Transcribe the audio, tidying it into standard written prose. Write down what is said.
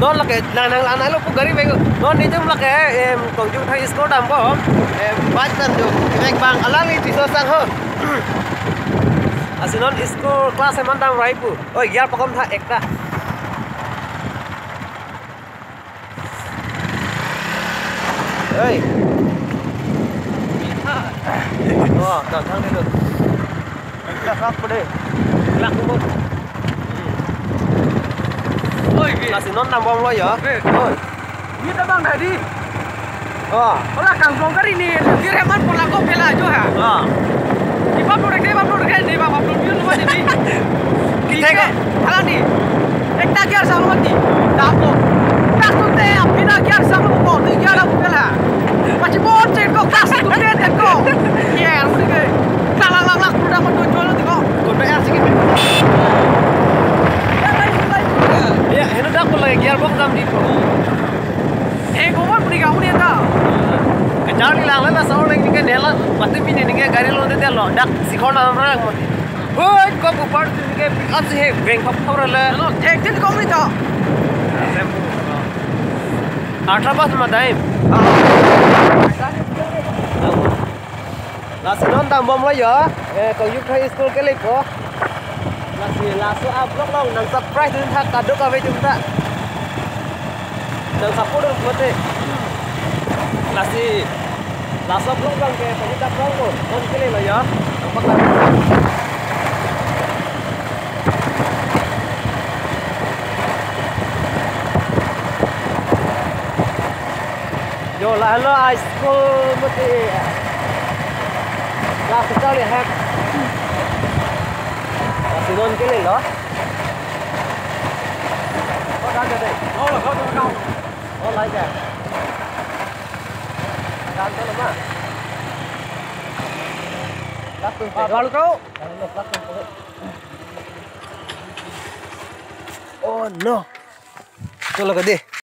non là cái nàng này lúc gari về non đi chung là cái em còn chung thay school đam có em bắt cần được cái bang alang itu sang hơn asinon school class em mandam raipu oi yar pakom tha ekta ơi còn thang đi được là khác vào đây lạc không ôi là xin nó nằm bom lo vậy ôi như ta bang này đi là càng rong cái này đi ra mắt một là có phải là chứ hả đi bắp được cái đi bắp được như vậy đi cái thế cơ halang đi ekta gear sang mất đi đạp luôn đạp tụt té pina gear sang luôn bỏ đi gear đâu phải là masih bocet kok tas tụt té kok yeah udah ke lak udah mau jual nanti kok còn PR sedikit ya ini dah aku lagi gearbox dam di gua beli kamu dia tau kejar di lang lah soal lagi kan nela pasti pini nih gari lo nanti lo dak si kau nama orang mati oh kau kupar tu nih pick up sih bank up kau rela lo दिन kamu nih tau 18 madaim là xin non tạm bom lo giờ còn giúp thầy school cái lịch có là số áp block long nang surprise đến thắc cả đứa với chúng ta nang support được mất đi là số block long cái chúng ta block rồi con cái này là giờ bắt đầu yo là hello high school mất đi là sao để hack thì luôn cái này đó có đang đây nó là có đâu có lấy kìa đang có lắm à lắc từng cái đó đâu lắc từng cái oh no cho là cái gì